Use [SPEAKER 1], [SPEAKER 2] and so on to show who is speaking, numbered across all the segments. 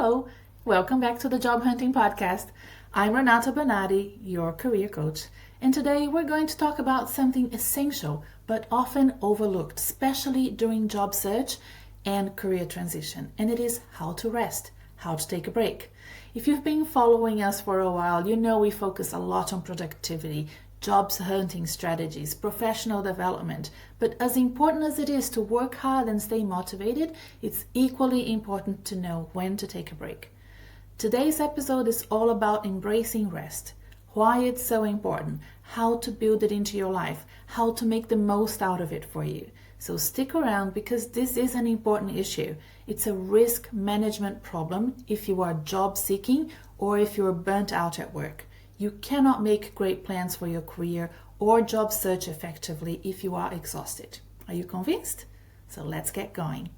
[SPEAKER 1] Hello, welcome back to the Job Hunting Podcast. I'm Renata Bernardi, your career coach, and today we're going to talk about something essential but often overlooked, especially during job search and career transition, and it is how to rest, how to take a break. If you've been following us for a while, you know we focus a lot on productivity, job hunting strategies, professional development. But as important as it is to work hard and stay motivated, it's equally important to know when to take a break. Today's episode is all about embracing rest, why it's so important, how to build it into your life, how to make the most out of it for you. So stick around because this is an important issue. It's a risk management problem if you are job seeking or if you're burnt out at work. You cannot make great plans for your career or job search effectively if you are exhausted. Are you convinced? So let's get going.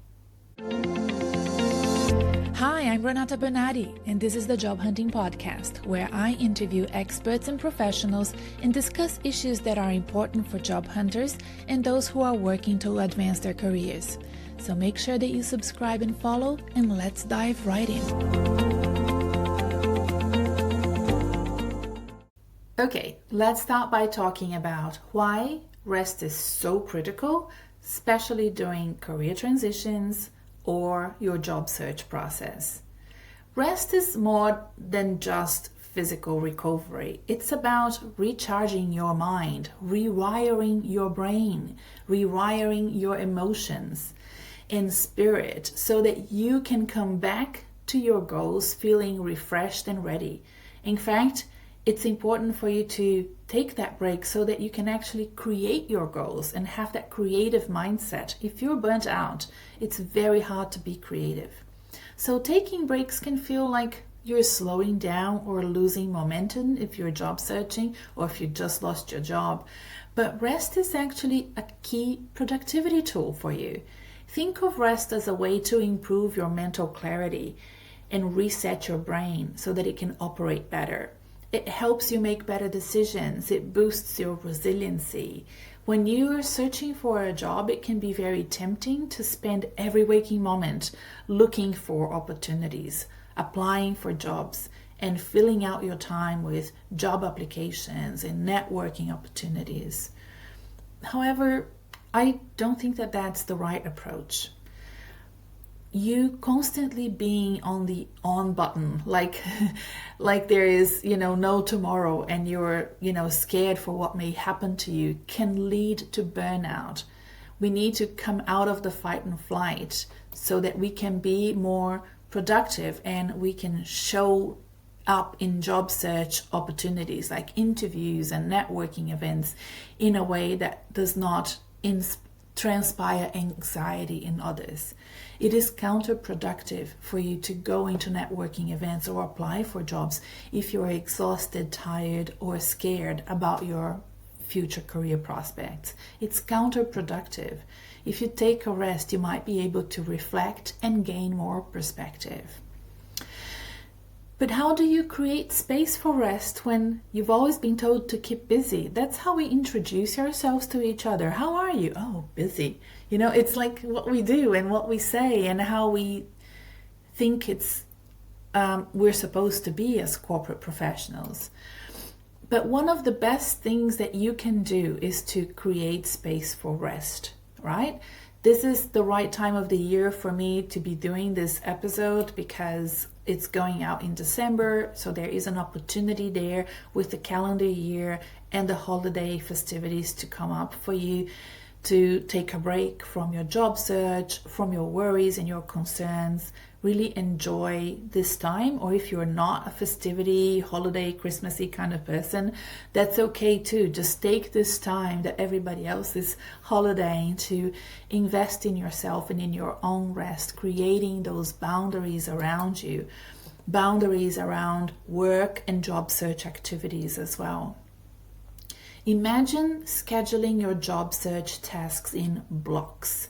[SPEAKER 1] Hi, I'm Renata Bernardi, and this is the Job Hunting Podcast, where I interview experts and professionals and discuss issues that are important for job hunters and those who are working to advance their careers. So make sure that you subscribe and follow, and let's dive right in. Okay, let's start by talking about why rest is so critical, especially during career transitions or your job search process. Rest is more than just physical recovery. It's about recharging your mind, rewiring your brain, rewiring your emotions and spirit so that you can come back to your goals feeling refreshed and ready. In fact, it's important for you to take that break so that you can actually create your goals and have that creative mindset. If you're burnt out, it's very hard to be creative. So taking breaks can feel like you're slowing down or losing momentum if you're job searching or if you just lost your job. But rest is actually a key productivity tool for you. Think of rest as a way to improve your mental clarity and reset your brain so that it can operate better. It helps you make better decisions. It boosts your resiliency. When you're searching for a job, it can be very tempting to spend every waking moment looking for opportunities, applying for jobs, and filling out your time with job applications and networking opportunities. However, I don't think that that's the right approach. You constantly being on the on button, like there is, no tomorrow, and you're, scared for what may happen to you, can lead to burnout. We need to come out of the fight and flight so that we can be more productive and we can show up in job search opportunities like interviews and networking events in a way that does not transpire anxiety in others. It is counterproductive for you to go into networking events or apply for jobs if you're exhausted, tired, or scared about your future career prospects. It's counterproductive. If you take a rest, you might be able to reflect and gain more perspective. But how do you create space for rest when you've always been told to keep busy? That's how we introduce ourselves to each other. How are you? Oh, busy. It's like what we do and what we say and how we think we're supposed to be as corporate professionals. But one of the best things that you can do is to create space for rest, right? This is the right time of the year for me to be doing this episode because it's going out in December, so there is an opportunity there with the calendar year and the holiday festivities to come up for you to take a break from your job search, from your worries and your concerns. Really enjoy this time, or if you're not a festivity, holiday, Christmassy kind of person, that's okay too. Just take this time that everybody else is holidaying to invest in yourself and in your own rest, creating those boundaries around you, boundaries around work and job search activities as well. Imagine scheduling your job search tasks in blocks.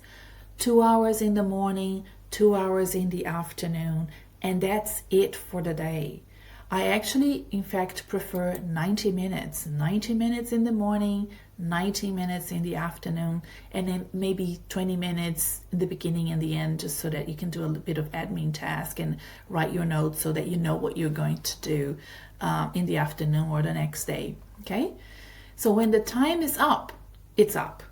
[SPEAKER 1] 2 hours in the morning, 2 hours in the afternoon, and that's it for the day. I actually, in fact, prefer 90 minutes. 90 minutes in the morning, 90 minutes in the afternoon, and then maybe 20 minutes in the beginning and the end, just so that you can do a little bit of admin task and write your notes so that you know what you're going to do in the afternoon or the next day. Okay? So when the time is up, it's up.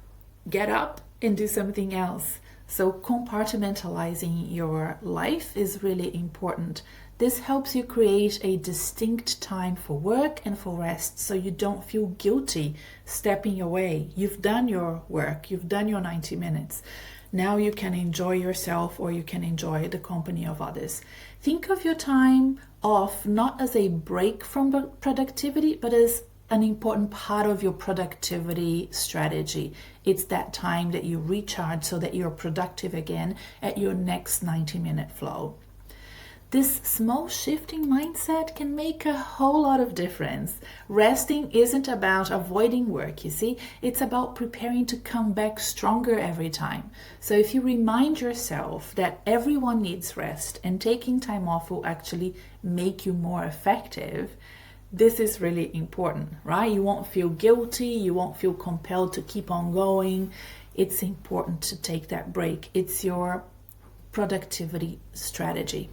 [SPEAKER 1] Get up and do something else. So compartmentalizing your life is really important. This helps you create a distinct time for work and for rest, so you don't feel guilty stepping away. You've done your work, you've done your 90 minutes. Now you can enjoy yourself, or you can enjoy the company of others. Think of your time off not as a break from productivity, but as an important part of your productivity strategy. It's that time that you recharge so that you're productive again at your next 90-minute flow. This small shift in mindset can make a whole lot of difference. Resting isn't about avoiding work, you see. It's about preparing to come back stronger every time. So if you remind yourself that everyone needs rest and taking time off will actually make you more effective, this is really important, right? You won't feel guilty. You won't feel compelled to keep on going. It's important to take that break. It's your productivity strategy.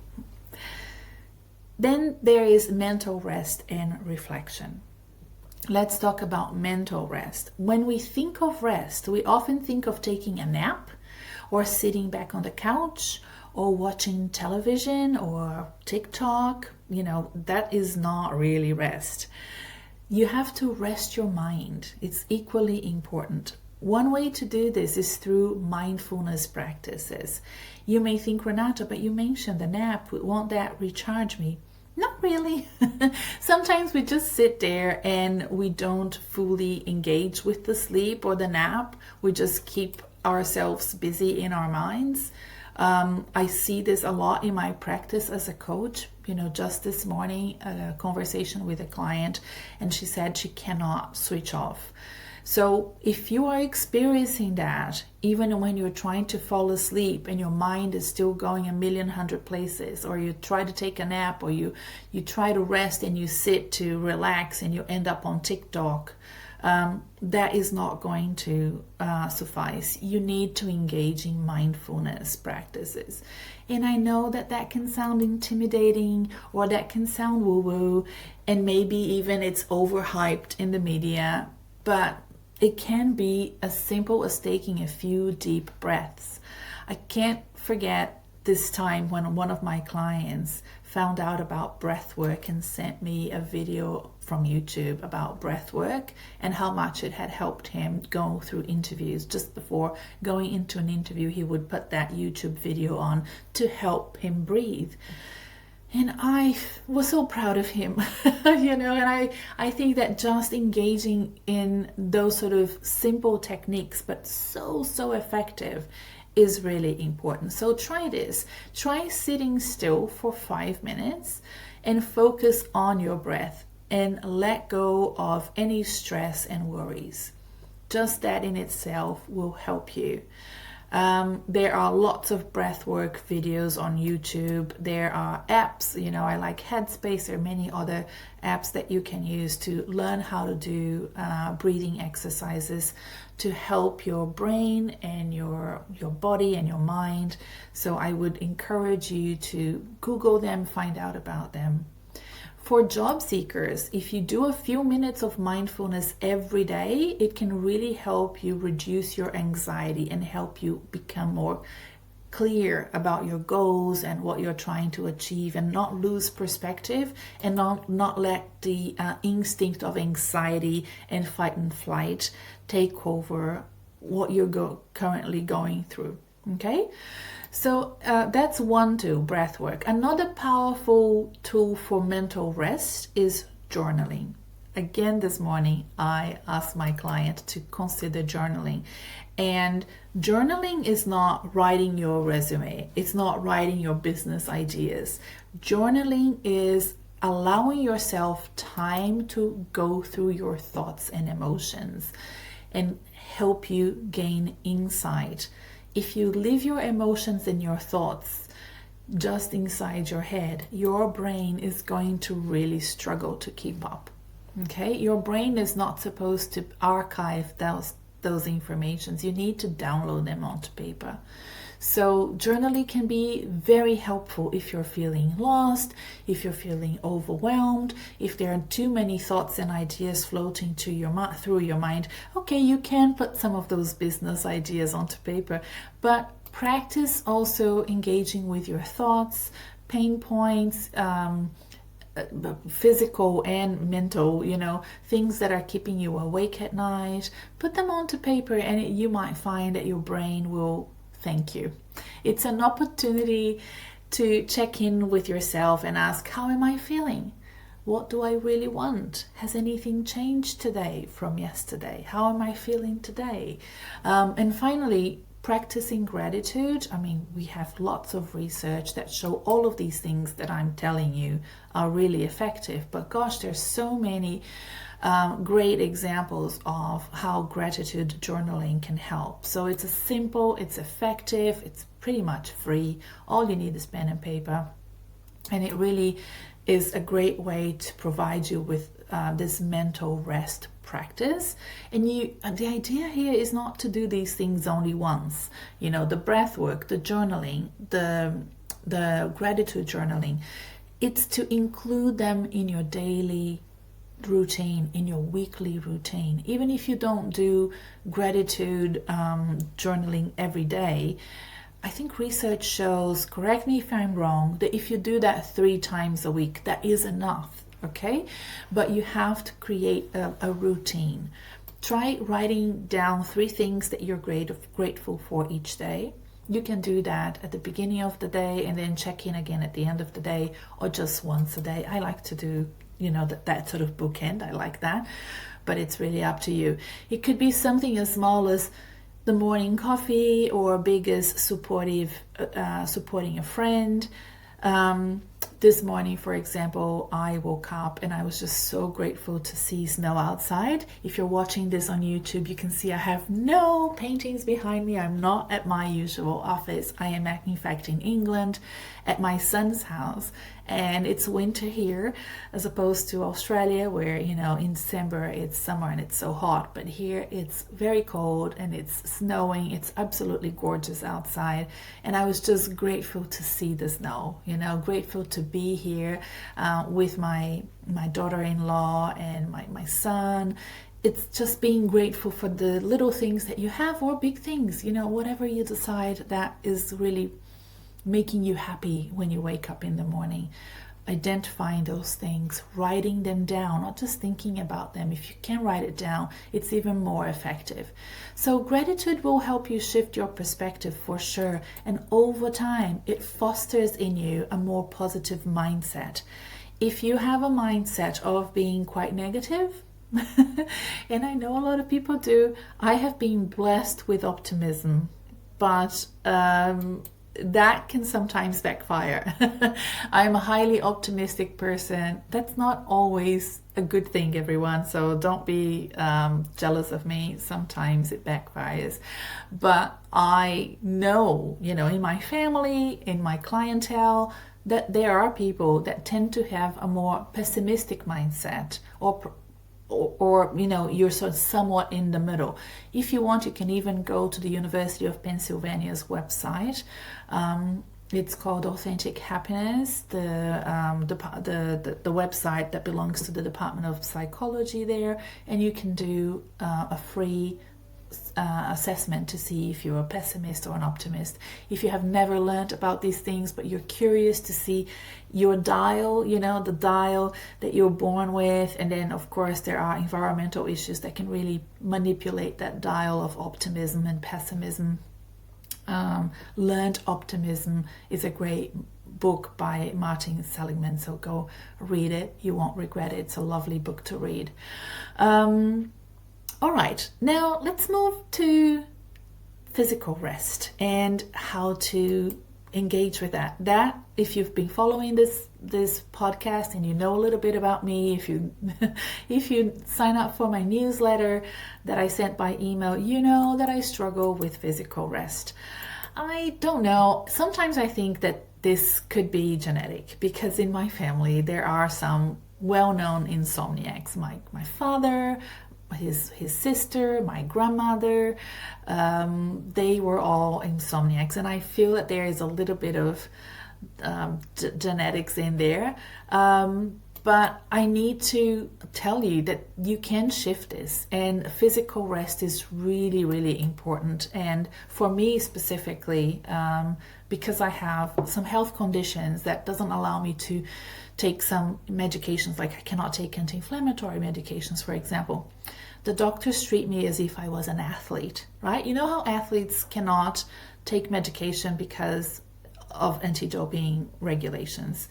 [SPEAKER 1] Then there is mental rest and reflection. Let's talk about mental rest. When we think of rest, we often think of taking a nap or sitting back on the couch or watching television or TikTok. That is not really rest. You have to rest your mind. It's equally important. One way to do this is through mindfulness practices. You may think, Renata, but you mentioned the nap. Won't that recharge me? Not really. Sometimes we just sit there and we don't fully engage with the sleep or the nap. We just keep ourselves busy in our minds. I see this a lot in my practice as a coach. Just this morning, a conversation with a client, and she said she cannot switch off. So if you are experiencing that, even when you're trying to fall asleep and your mind is still going a million hundred places, or you try to take a nap, or you try to rest and you sit to relax and you end up on TikTok, that is not going to suffice. You need to engage in mindfulness practices. And I know that can sound intimidating, or that can sound woo-woo, and maybe even it's overhyped in the media, but it can be as simple as taking a few deep breaths. I can't forget this time when one of my clients found out about breath work and sent me a video from YouTube about breath work and how much it had helped him go through interviews. Just before going into an interview, he would put that YouTube video on to help him breathe. And I was so proud of him, and I think that just engaging in those sort of simple techniques, but so effective, is really important. So try this. Try sitting still for 5 minutes and focus on your breath and let go of any stress and worries. Just that in itself will help you. There are lots of breathwork videos on YouTube. There are apps, I like Headspace. There are many other apps that you can use to learn how to do breathing exercises to help your brain and your body and your mind. So I would encourage you to Google them, find out about them. For job seekers, if you do a few minutes of mindfulness every day, it can really help you reduce your anxiety and help you become more clear about your goals and what you're trying to achieve, and not lose perspective and not let the instinct of anxiety and fight and flight take over what you're currently going through. Okay? So that's one tool, breath work. Another powerful tool for mental rest is journaling. Again, this morning, I asked my client to consider journaling. And journaling is not writing your resume. It's not writing your business ideas. Journaling is allowing yourself time to go through your thoughts and emotions and help you gain insight. If you leave your emotions and your thoughts, just inside your head, your brain is going to really struggle to keep up. Okay, your brain is not supposed to archive those informations. You need to download them onto paper. So journaling can be very helpful if you're feeling lost, if you're feeling overwhelmed, if there are too many thoughts and ideas floating through your mind. Okay, you can put some of those business ideas onto paper, but practice also engaging with your thoughts, pain points, physical and mental, things that are keeping you awake at night. Put them onto paper, and you might find that your brain will thank you. It's an opportunity to check in with yourself and ask, how am I feeling? What do I really want? Has anything changed today from yesterday? How am I feeling today? And finally, practicing gratitude. I mean, we have lots of research that show all of these things that I'm telling you are really effective. But gosh, there's so many great examples of how gratitude journaling can help. So it's simple, it's effective, it's pretty much free. All you need is pen and paper. And it really is a great way to provide you with this mental rest practice. And the idea here is not to do these things only once. The breath work, the journaling, the gratitude journaling. It's to include them in your daily routine, in your weekly routine. Even if you don't do gratitude journaling every day, I think research shows, correct me if I'm wrong, that if you do that 3 times a week, that is enough, okay? But you have to create a routine. Try writing down 3 things that you're grateful for each day. You can do that at the beginning of the day and then check in again at the end of the day, or just once a day. I like to do that sort of bookend. I like that, but it's really up to you. It could be something as small as the morning coffee, or big as supporting a friend. This morning, for example, I woke up and I was just so grateful to see snow outside. If you're watching this on YouTube, you can see I have no paintings behind me. I'm not at my usual office. I am, in fact, in England at my son's house. And it's winter here, as opposed to Australia, where, in December it's summer and it's so hot. But here it's very cold and it's snowing. It's absolutely gorgeous outside. And I was just grateful to see the snow, grateful to be here with my daughter-in-law and my son. It's just being grateful for the little things that you have, or big things, whatever you decide that is really making you happy when you wake up in the morning. Identifying those things, writing them down, not just thinking about them. If you can write it down, it's even more effective. So gratitude will help you shift your perspective for sure. And over time, it fosters in you a more positive mindset. If you have a mindset of being quite negative, and I know a lot of people do, I have been blessed with optimism, but that can sometimes backfire. I'm a highly optimistic person. That's not always a good thing, everyone. So don't be jealous of me. Sometimes it backfires. But I know, in my family, in my clientele, that there are people that tend to have a more pessimistic mindset, or you're sort of somewhat in the middle. If you want, you can even go to the University of Pennsylvania's website. It's called Authentic Happiness, the website that belongs to the Department of Psychology there, and you can do a free assessment to see if you're a pessimist or an optimist. If you have never learned about these things, but you're curious to see your dial, the dial that you're born with, and then of course there are environmental issues that can really manipulate that dial of optimism and pessimism. Learned Optimism is a great book by Martin Seligman, so go read it. You won't regret it. It's a lovely book to read. All right, now let's move to physical rest and how to engage with that. That, if you've been following this podcast and you know a little bit about me, if you sign up for my newsletter that I sent by email, you know that I struggle with physical rest. I don't know. Sometimes I think that this could be genetic, because in my family there are some well-known insomniacs. My father, his sister, my grandmother, they were all insomniacs, and I feel that there is a little bit of genetics in there. But I need to tell you that you can shift this, and physical rest is really, really important. And for me specifically, because I have some health conditions that doesn't allow me to take some medications, like I cannot take anti-inflammatory medications, for example. The doctors treat me as if I was an athlete, right? You know how athletes cannot take medication because of anti-doping regulations?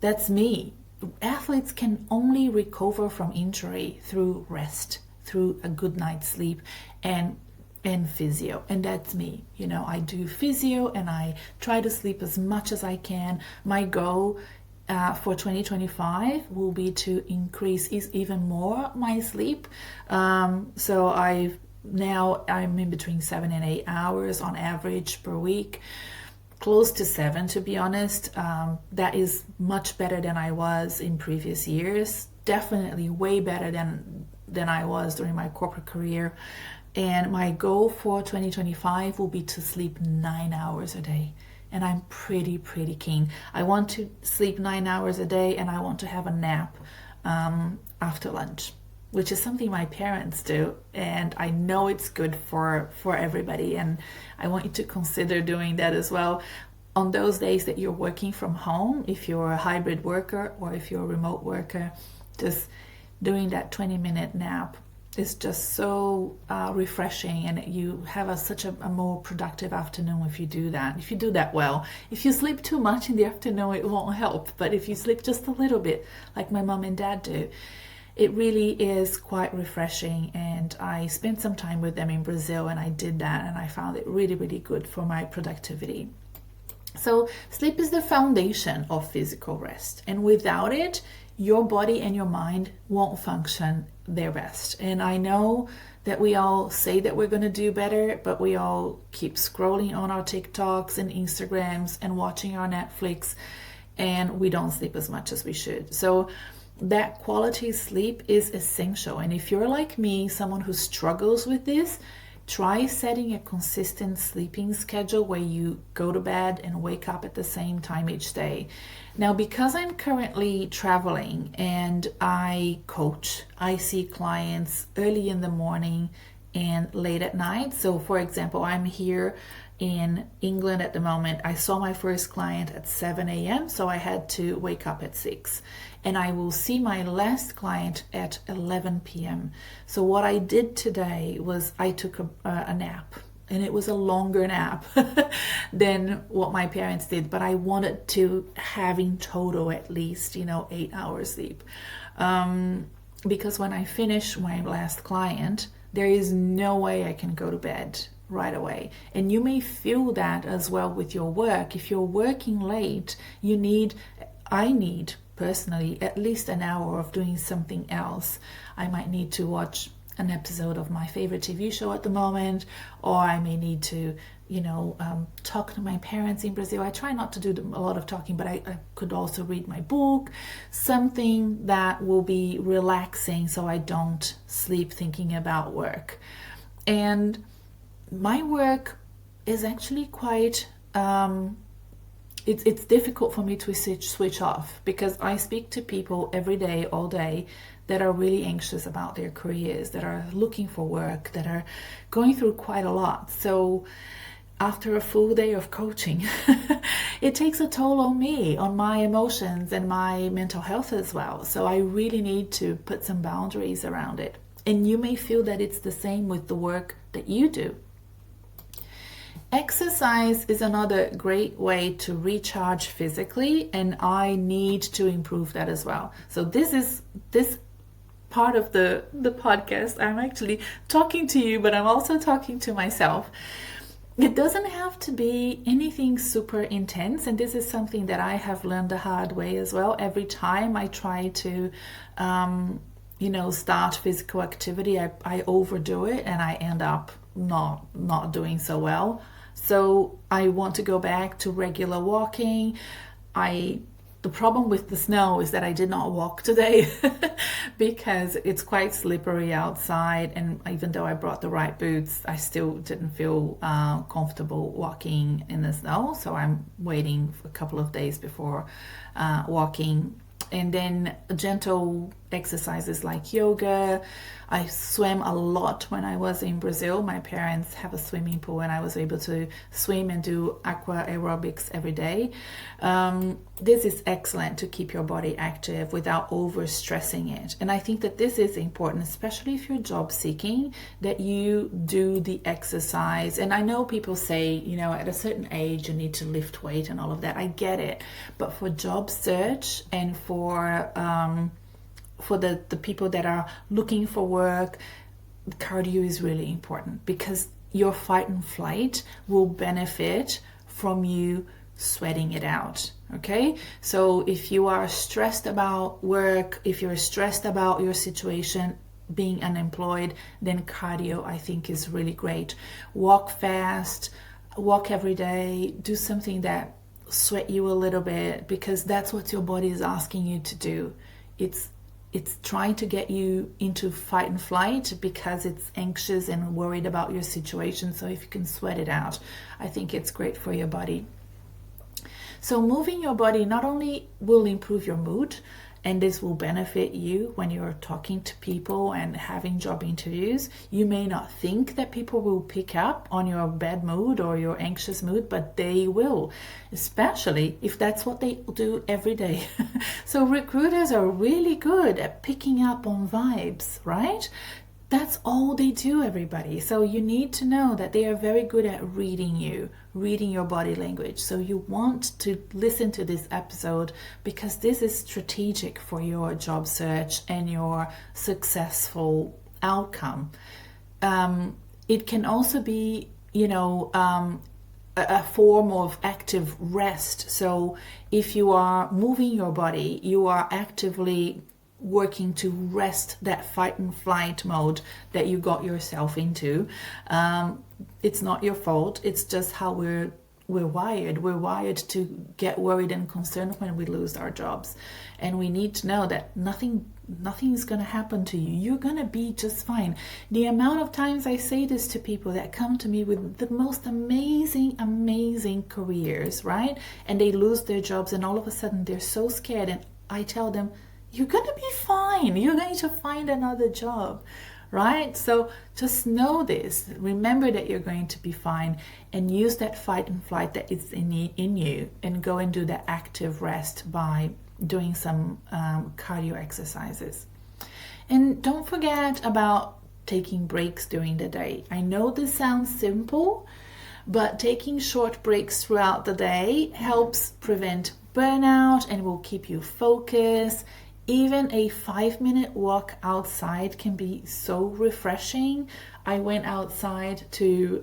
[SPEAKER 1] That's me. Athletes can only recover from injury through rest, through a good night's sleep, and physio. And that's me. You know, I do physio and I try to sleep as much as I can. My goal for 2025 will be to increase even more my sleep. So I'm in between 7 and 8 hours on average per week. Close to 7, to be honest. That is much better than I was in previous years. Definitely way better than I was during my corporate career. And my goal for 2025 will be to sleep 9 hours a day. And I'm pretty keen. I want to sleep 9 hours a day, and I want to have a nap after lunch, which is something my parents do, and I know it's good for everybody, and I want you to consider doing that as well. On those days that you're working from home, if you're a hybrid worker or if you're a remote worker, just doing that 20-minute nap is just so refreshing, and you have such a more productive afternoon if you do that. If you do that well. If you sleep too much in the afternoon, it won't help, but if you sleep just a little bit, like my mom and dad do, it really is quite refreshing. And I spent some time with them in Brazil, and I did that, and I found it really, really good for my productivity. So sleep is the foundation of physical rest, and without it, your body and your mind won't function their best. And I know that we all say that we're going to do better, but we all keep scrolling on our TikToks and Instagrams and watching our Netflix, and we don't sleep as much as we should. So that quality sleep is essential. And if you're like me, someone who struggles with this, try setting a consistent sleeping schedule where you go to bed and wake up at the same time each day. Now, because I'm currently traveling and I coach, I see clients early in the morning and late at night. So for example, I'm here in England at the moment. I saw my first client at 7 a.m. so I had to wake up at 6, and I will see my last client at 11 p.m. So what I did today was I took a nap, and it was a longer nap than what my parents did, but I wanted to have in total at least 8 hours sleep, because when I finish my last client, there is no way I can go to bed right away. And you may feel that as well with your work. If you're working late, I need personally at least an hour of doing something else. I might need to watch an episode of my favorite TV show at the moment, or I may need to talk to my parents in Brazil. I try not to do a lot of talking, but I could also read my book, something that will be relaxing so I don't sleep thinking about work. And my work is actually quite it's difficult for me to switch off, because I speak to people every day, all day, that are really anxious about their careers, that are looking for work, that are going through quite a lot. So after a full day of coaching, it takes a toll on me, on my emotions and my mental health as well. So I really need to put some boundaries around it. And you may feel that it's the same with the work that you do. Exercise is another great way to recharge physically, and I need to improve that as well. So this part of the podcast, I'm actually talking to you, but I'm also talking to myself. It doesn't have to be anything super intense, and this is something that I have learned the hard way as well. Every time I try to start physical activity, I overdo it, and I end up not doing so well. So I want to go back to regular walking. The problem with the snow is that I did not walk today because it's quite slippery outside, and even though I brought the right boots, I still didn't feel comfortable walking in the snow. So I'm waiting for a couple of days before walking. And then gentle exercises like yoga. I swam a lot when I was in Brazil. My parents have a swimming pool, and I was able to swim and do aqua aerobics every day. This is excellent to keep your body active without overstressing it. And I think that this is important, especially if you're job seeking, that you do the exercise. And I know people say, at a certain age, you need to lift weight and all of that. I get it. But for job search and for the people that are looking for work, cardio is really important, because your fight and flight will benefit from you sweating it out. Okay, so if you are stressed about work, if you're stressed about your situation, being unemployed, then cardio I think is really great. Walk fast, walk every day, do something that sweat you a little bit, because that's what your body is asking you to do. It's trying to get you into fight and flight because it's anxious and worried about your situation. So if you can sweat it out, I think it's great for your body. So moving your body not only will improve your mood, and this will benefit you when you're talking to people and having job interviews. You may not think that people will pick up on your bad mood or your anxious mood, but they will, especially if that's what they do every day. So recruiters are really good at picking up on vibes, right? That's all they do, everybody. So you need to know that they are very good at reading you, reading your body language. So you want to listen to this episode, because this is strategic for your job search and your successful outcome. It can also be, a form of active rest. So if you are moving your body, you are actively working to rest that fight and flight mode that you got yourself into. It's not your fault. It's just how we're wired. We're wired to get worried and concerned when we lose our jobs, and we need to know that nothing is going to happen to you. You're going to be just fine. The amount of times I say this to people that come to me with the most amazing careers, right? And they lose their jobs, and all of a sudden they're so scared, and I tell them, you're going to be fine. You're going to find another job, right? So just know this. Remember that you're going to be fine, and use that fight and flight that is in you, and go and do that active rest by doing some cardio exercises. And don't forget about taking breaks during the day. I know this sounds simple, but taking short breaks throughout the day helps prevent burnout and will keep you focused. Even a 5-minute walk outside can be so refreshing. I went outside to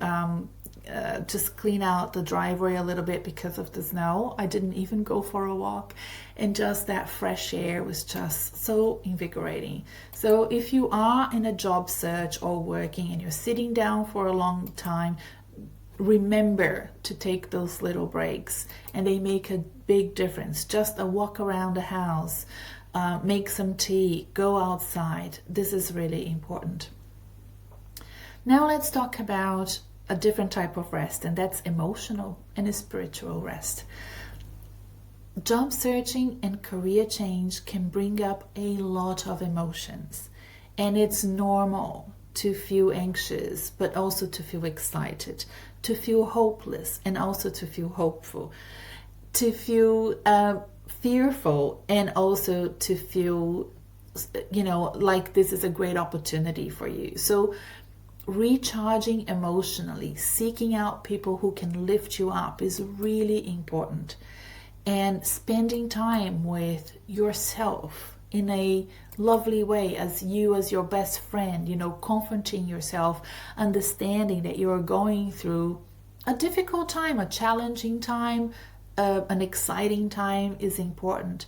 [SPEAKER 1] just clean out the driveway a little bit because of the snow. I didn't even go for a walk, and just that fresh air was just so invigorating. So if you are in a job search or working and you're sitting down for a long time, remember to take those little breaks, and they make a big difference. Just a walk around the house, make some tea, go outside. This is really important. Now let's talk about a different type of rest, and that's emotional and spiritual rest. Job searching and career change can bring up a lot of emotions, and it's normal to feel anxious, but also to feel excited, to feel hopeless, and also to feel hopeful, to feel fearful, and also to feel, like this is a great opportunity for you. So recharging emotionally, seeking out people who can lift you up is really important. And spending time with yourself in a lovely way, as your best friend, comforting yourself, understanding that you're going through a difficult time, a challenging time, an exciting time is important.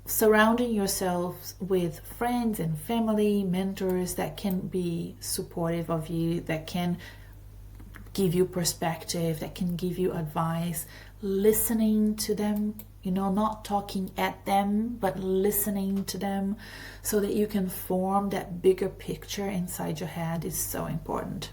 [SPEAKER 1] Surrounding yourself with friends and family, mentors that can be supportive of you, that can give you perspective, that can give you advice, listening to them, not talking at them, but listening to them so that you can form that bigger picture inside your head is so important.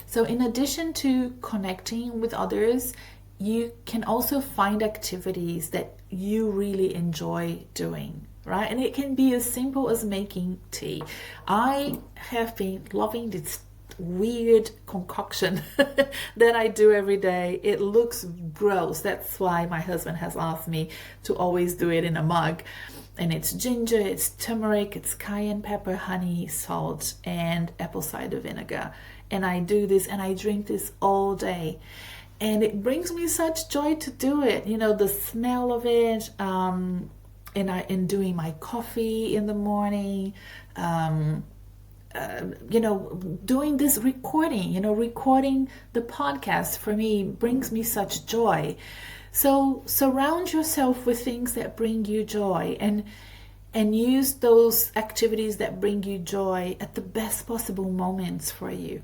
[SPEAKER 1] So in addition to connecting with others, you can also find activities that you really enjoy doing, right? And it can be as simple as making tea. I have been loving this weird concoction that I do every day. It looks gross. That's why my husband has asked me to always do it in a mug. And it's ginger, it's turmeric, it's cayenne pepper, honey, salt, and apple cider vinegar. And I do this and I drink this all day. And it brings me such joy to do it. The smell of it, and doing my coffee in the morning, doing this recording, recording the podcast for me brings me such joy. So surround yourself with things that bring you joy and use those activities that bring you joy at the best possible moments for you.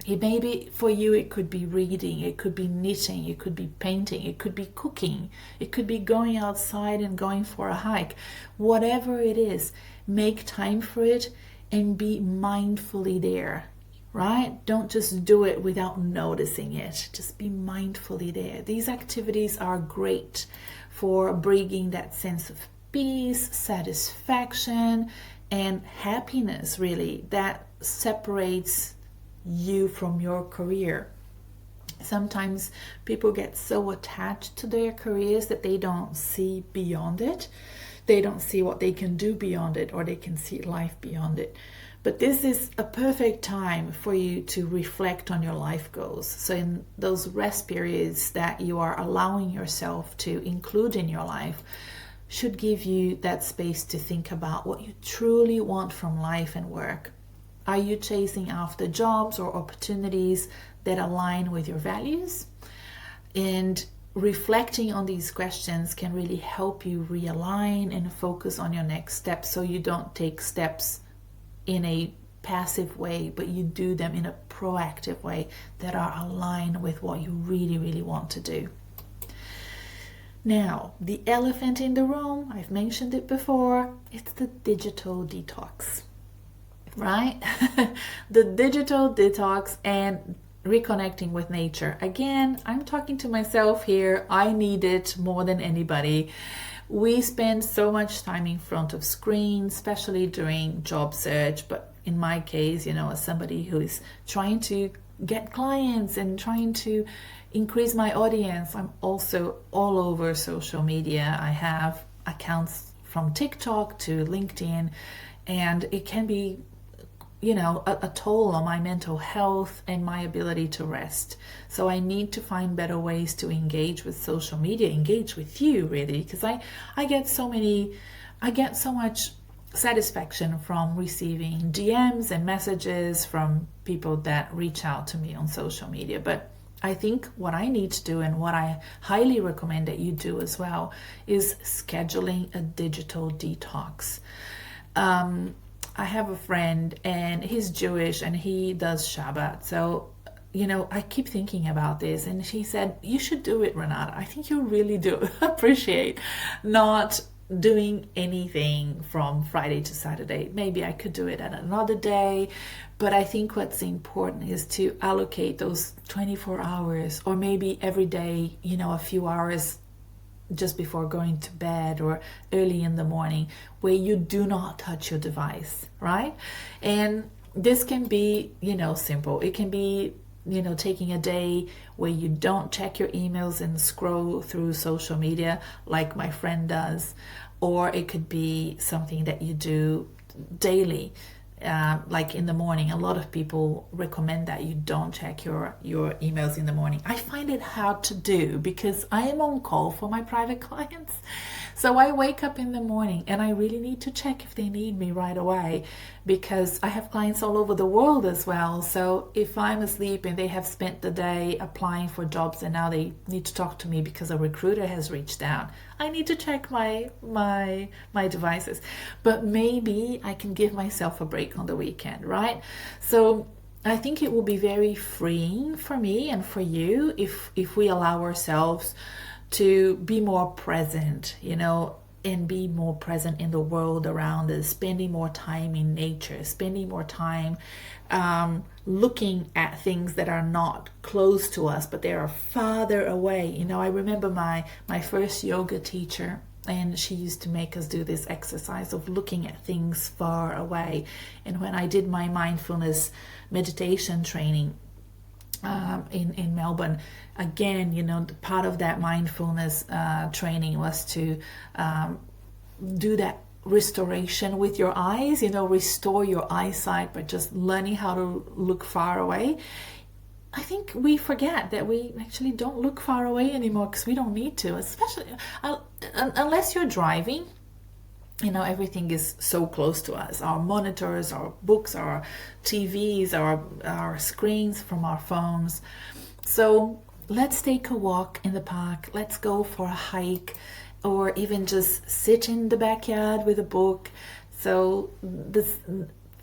[SPEAKER 1] It may be, for you, it could be reading, it could be knitting, it could be painting, it could be cooking, it could be going outside and going for a hike. Whatever it is, make time for it and be mindfully there, right? Don't just do it without noticing it. Just be mindfully there. These activities are great for bringing that sense of peace, satisfaction, and happiness, really, that separates you from your career. Sometimes people get so attached to their careers that they don't see beyond it. They don't see what they can do beyond it, or they can see life beyond it. But this is a perfect time for you to reflect on your life goals. So in those rest periods that you are allowing yourself to include in your life should give you that space to think about what you truly want from life and work. Are you chasing after jobs or opportunities that align with your values? And reflecting on these questions can really help you realign and focus on your next steps, so you don't take steps in a passive way, but you do them in a proactive way that are aligned with what you really, really want to do. Now, the elephant in the room, I've mentioned it before, it's the digital detox. Right? The digital detox and reconnecting with nature. Again, I'm talking to myself here. I need it more than anybody. We spend so much time in front of screens, especially during job search. But in my case, as somebody who is trying to get clients and trying to increase my audience, I'm also all over social media. I have accounts from TikTok to LinkedIn, and it can be a toll on my mental health and my ability to rest. So I need to find better ways to engage with social media, engage with you really, because I get so much satisfaction from receiving DMs and messages from people that reach out to me on social media. But I think what I need to do, and what I highly recommend that you do as well, is scheduling a digital detox. I have a friend and he's Jewish and he does Shabbat. So, I keep thinking about this, and she said, you should do it, Renata. I think you really do appreciate not doing anything from Friday to Saturday. Maybe I could do it at another day, but I think what's important is to allocate those 24 hours, or maybe every day, a few hours just before going to bed or early in the morning, where you do not touch your device, right? And this can be, simple. It can be, taking a day where you don't check your emails and scroll through social media like my friend does, or it could be something that you do daily. Like in the morning, a lot of people recommend that you don't check your emails in the morning. I find it hard to do because I am on call for my private clients. So I wake up in the morning and I really need to check if they need me right away, because I have clients all over the world as well. So if I'm asleep and they have spent the day applying for jobs and now they need to talk to me because a recruiter has reached out, I need to check my devices. But maybe I can give myself a break on the weekend, right? So I think it will be very freeing for me and for you if we allow ourselves to be more present, and be more present in the world around us, spending more time in nature, spending more time looking at things that are not close to us, but they are farther away. I remember my first yoga teacher, and she used to make us do this exercise of looking at things far away. And when I did my mindfulness meditation training in Melbourne, again, part of that mindfulness training was to do that restoration with your eyes, restore your eyesight by just learning how to look far away. I think we forget that we actually don't look far away anymore because we don't need to, especially unless you're driving. Everything is so close to us. Our monitors, our books, our TVs, our screens from our phones. So let's take a walk in the park. Let's go for a hike, or even just sit in the backyard with a book. So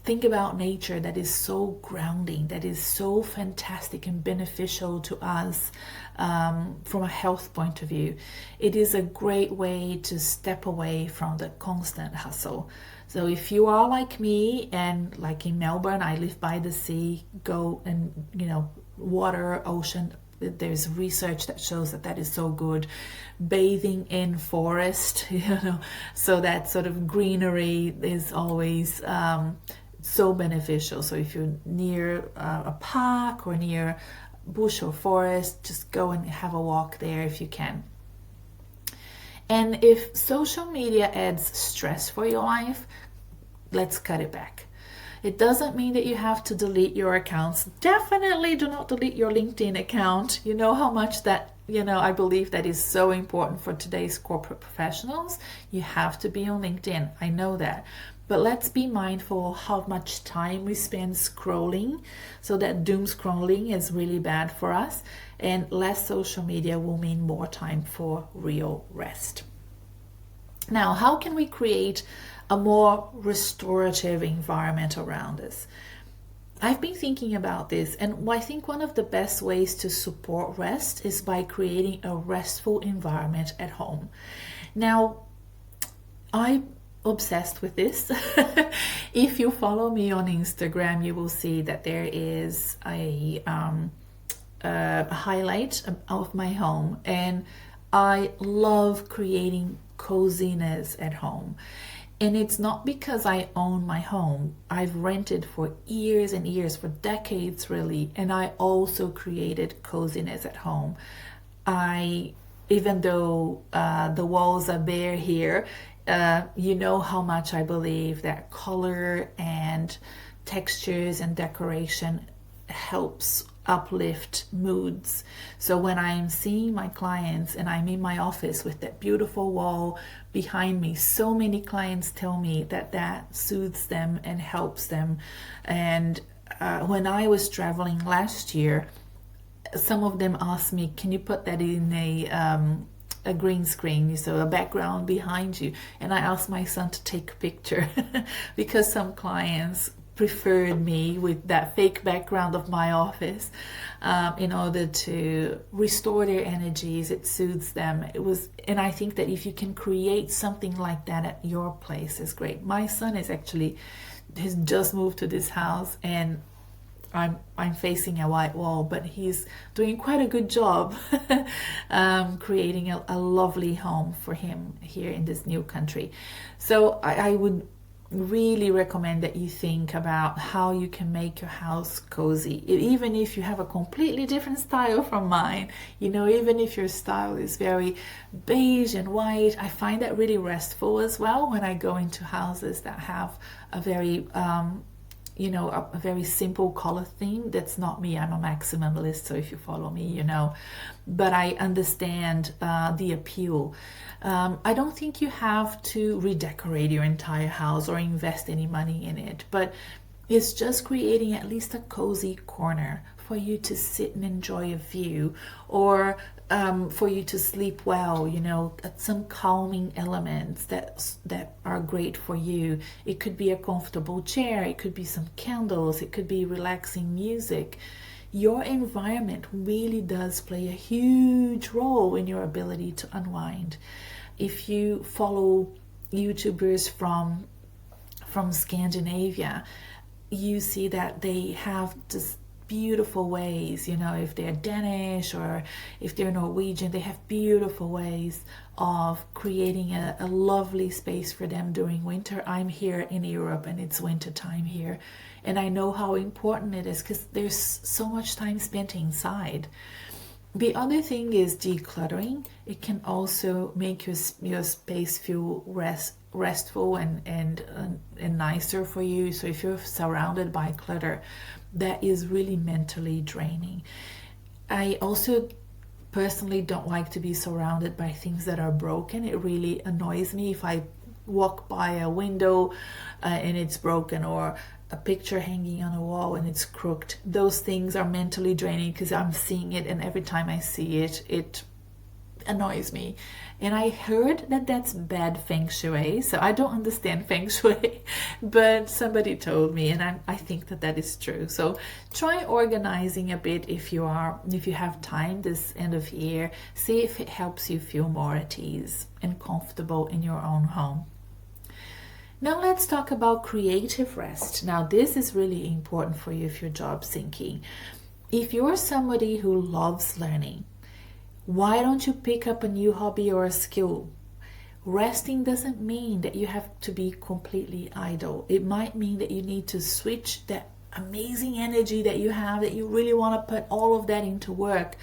[SPEAKER 1] think about nature that is so grounding, that is so fantastic and beneficial to us from a health point of view. It is a great way to step away from the constant hustle. So if you are like me, and like in Melbourne, I live by the sea, go and, water, ocean, there's research that shows that is so good. Bathing in forest, so that sort of greenery is always so beneficial. So if you're near a park or near bush or forest, just go and have a walk there if you can. And if social media adds stress for your life, let's cut it back. It doesn't mean that you have to delete your accounts. Definitely do not delete your LinkedIn account. You know how much that, I believe that is so important for today's corporate professionals. You have to be on LinkedIn. I know that. But let's be mindful how much time we spend scrolling. So that doom scrolling is really bad for us. And less social media will mean more time for real rest. Now, how can we create a more restorative environment around us? I've been thinking about this, and I think one of the best ways to support rest is by creating a restful environment at home. Now, I'm obsessed with this. If you follow me on Instagram, you will see that there is a highlight of my home, and I love creating coziness at home. And it's not because I own my home. I've rented for years and years, for decades really, and I also created coziness at home. Even though the walls are bare here, you know how much I believe that color and textures and decoration helps uplift moods. So when I'm seeing my clients and I'm in my office with that beautiful wall behind me, so many clients tell me that soothes them and helps them. And when I was traveling last year, some of them asked me, can you put that in a green screen, so a background behind you? And I asked my son to take a picture because some clients preferred me with that fake background of my office in order to restore their energies. It soothes them. And I think that if you can create something like that at your place, is great. My son has just moved to this house, and I'm facing a white wall, but he's doing quite a good job creating a lovely home for him here in this new country. So I would really recommend that you think about how you can make your house cozy, even if you have a completely different style from mine. Even if your style is very beige and white, I find that really restful as well when I go into houses that have a very a very simple color theme. That's not me. I'm a maximalist, so if you follow me, but I understand the appeal. I don't think you have to redecorate your entire house or invest any money in it, but it's just creating at least a cozy corner for you to sit and enjoy a view, or for you to sleep well, some calming elements that are great for you. It could be a comfortable chair, it could be some candles, it could be relaxing music. Your environment really does play a huge role in your ability to unwind. If you follow YouTubers from Scandinavia, you see that they have this beautiful ways, if they're Danish or if they're Norwegian, they have beautiful ways of creating a lovely space for them during winter. I'm here in Europe and it's winter time here, and I know how important it is because there's so much time spent inside. The other thing is decluttering. It can also make your space feel restful and nicer for you. So if you're surrounded by clutter, that is really mentally draining. I also personally don't like to be surrounded by things that are broken. It really annoys me if I walk by a window and it's broken, or a picture hanging on a wall and it's crooked. Those things are mentally draining because I'm seeing it, and every time I see it, it annoys me. And I heard that that's bad feng shui, so I don't understand feng shui, but somebody told me, and I think that is true. So try organizing a bit if you have time this end of year. See if it helps you feel more at ease and comfortable in your own home. Now let's talk about creative rest. Now this is really important for you if you're job seeking. If you're somebody who loves learning, why don't you pick up a new hobby or a skill? Resting doesn't mean that you have to be completely idle. It might mean that you need to switch that amazing energy that you have, that you really want to put all of that into work.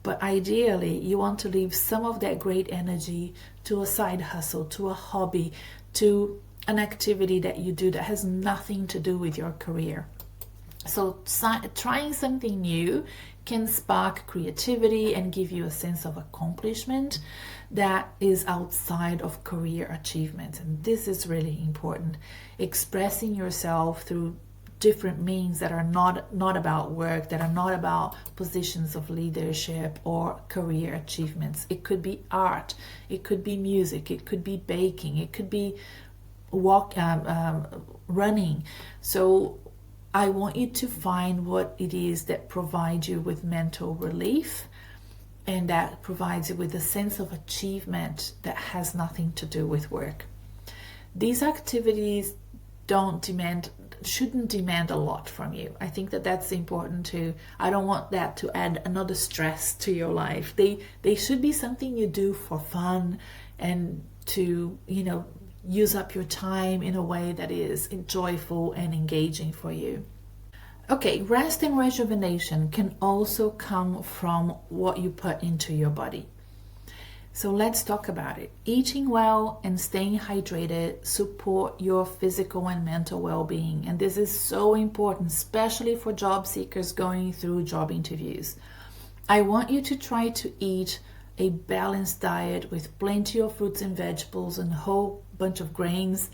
[SPEAKER 1] But ideally, you want to leave some of that great energy to a side hustle, to a hobby, to an activity that you do that has nothing to do with your career. So trying something new can spark creativity and give you a sense of accomplishment that is outside of career achievement. And this is really important. Expressing yourself through different means that are not about work, that are not about positions of leadership or career achievements. It could be art, it could be music, it could be baking, it could be running. So I want you to find what it is that provides you with mental relief and that provides you with a sense of achievement that has nothing to do with work. These activities shouldn't demand a lot from you. I think that's important too. I don't want that to add another stress to your life. They should be something you do for fun and to, use up your time in a way that is joyful and engaging for you. Okay, rest and rejuvenation can also come from what you put into your body. So let's talk about it. Eating well and staying hydrated support your physical and mental well-being. And this is so important, especially for job seekers going through job interviews. I want you to try to eat a balanced diet with plenty of fruits and vegetables and a whole bunch of grains.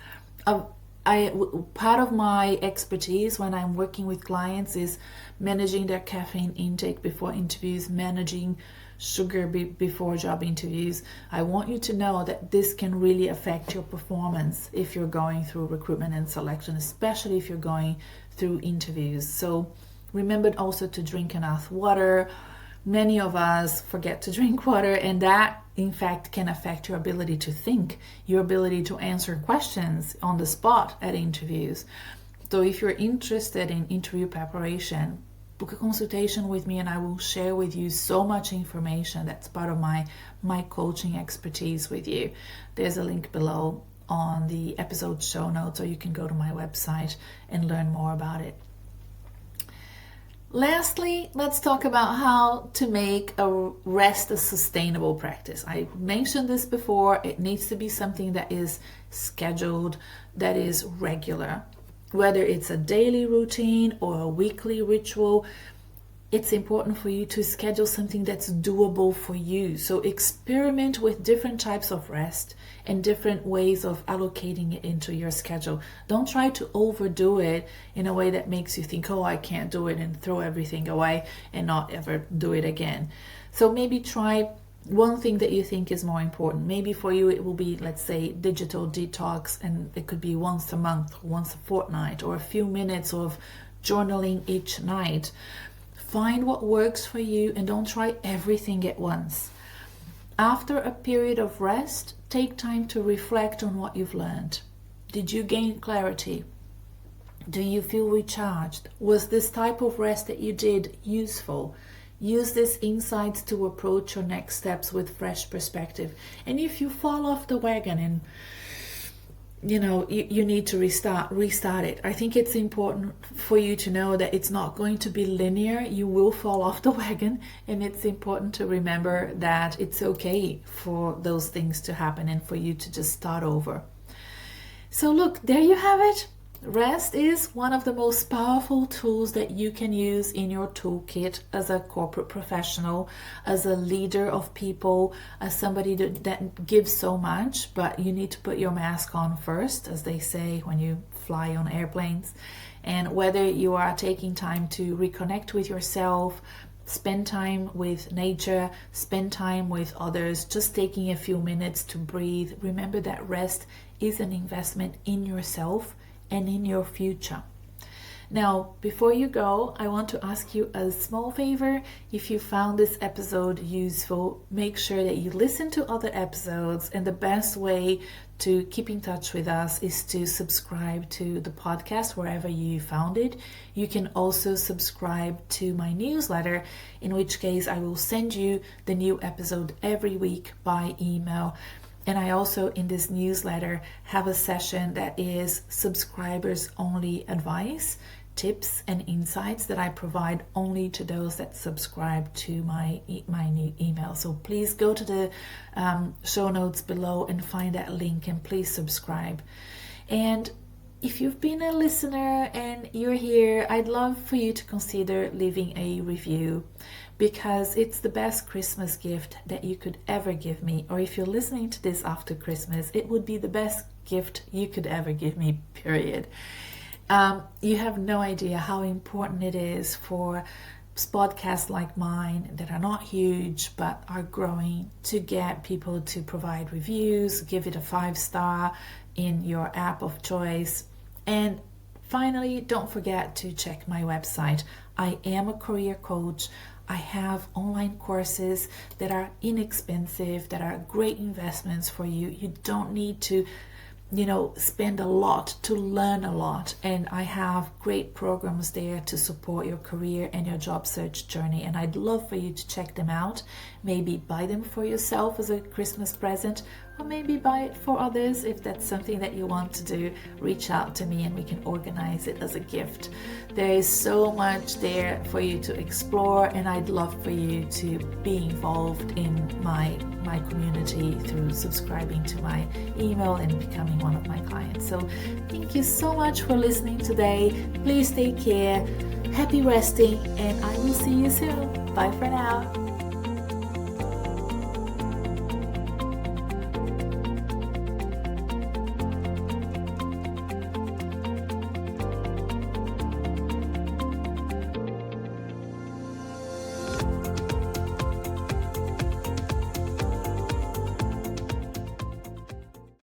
[SPEAKER 1] Part of my expertise when I'm working with clients is managing their caffeine intake before interviews, managing sugar before job interviews. I want you to know that this can really affect your performance if you're going through recruitment and selection, especially if you're going through interviews. So remember also to drink enough water. Many of us forget to drink water, and that in fact can affect your ability to think, your ability to answer questions on the spot at interviews. So if you're interested in interview preparation, book a consultation with me and I will share with you so much information that's part of my coaching expertise with you. There's a link below on the episode show notes, or you can go to my website and learn more about it. Lastly, let's talk about how to make a rest a sustainable practice. I mentioned this before. It needs to be something that is scheduled, that is regular. Whether it's a daily routine or a weekly ritual, it's important for you to schedule something that's doable for you. So experiment with different types of rest and different ways of allocating it into your schedule. Don't try to overdo it in a way that makes you think, oh, I can't do it, and throw everything away and not ever do it again. So maybe try one thing that you think is more important. Maybe for you it will be, let's say, digital detox, and it could be once a month, once a fortnight, or a few minutes of journaling each night. Find what works for you and don't try everything at once. After a period of rest, take time to reflect on what you've learned. Did you gain clarity? Do you feel recharged? Was this type of rest that you did useful? Use these insights to approach your next steps with fresh perspective. And if you fall off the wagon and you need to restart it, I think it's important for you to know that it's not going to be linear. You will fall off the wagon, and it's important to remember that it's okay for those things to happen and for you to just start over. So look, there you have it. Rest is one of the most powerful tools that you can use in your toolkit as a corporate professional, as a leader of people, as somebody that gives so much, but you need to put your mask on first, as they say when you fly on airplanes. And whether you are taking time to reconnect with yourself, spend time with nature, spend time with others, just taking a few minutes to breathe, remember that rest is an investment in yourself and in your future. Now, before you go, I want to ask you a small favor. If you found this episode useful, make sure that you listen to other episodes, and the best way to keep in touch with us is to subscribe to the podcast wherever you found it. You can also subscribe to my newsletter, in which case I will send you the new episode every week by email. And I also, in this newsletter, have a session that is subscribers only advice, tips and insights that I provide only to those that subscribe to my new email. So please go to the show notes below and find that link, and please subscribe. And if you've been a listener and you're here, I'd love for you to consider leaving a review, because it's the best Christmas gift that you could ever give me. Or if you're listening to this after Christmas, it would be the best gift you could ever give me, period. You have no idea how important it is for podcasts like mine that are not huge but are growing to get people to provide reviews, give it a 5-star in your app of choice. And finally, don't forget to check my website. I am a career coach. I have online courses that are inexpensive, that are great investments for you. You don't need to, spend a lot to learn a lot. And I have great programs there to support your career and your job search journey. And I'd love for you to check them out. Maybe buy them for yourself as a Christmas present, or maybe buy it for others. If that's something that you want to do, reach out to me and we can organize it as a gift. There is so much there for you to explore, and I'd love for you to be involved in my community through subscribing to my email and becoming one of my clients. So thank you so much for listening today. Please take care. Happy resting, and I will see you soon. Bye for now.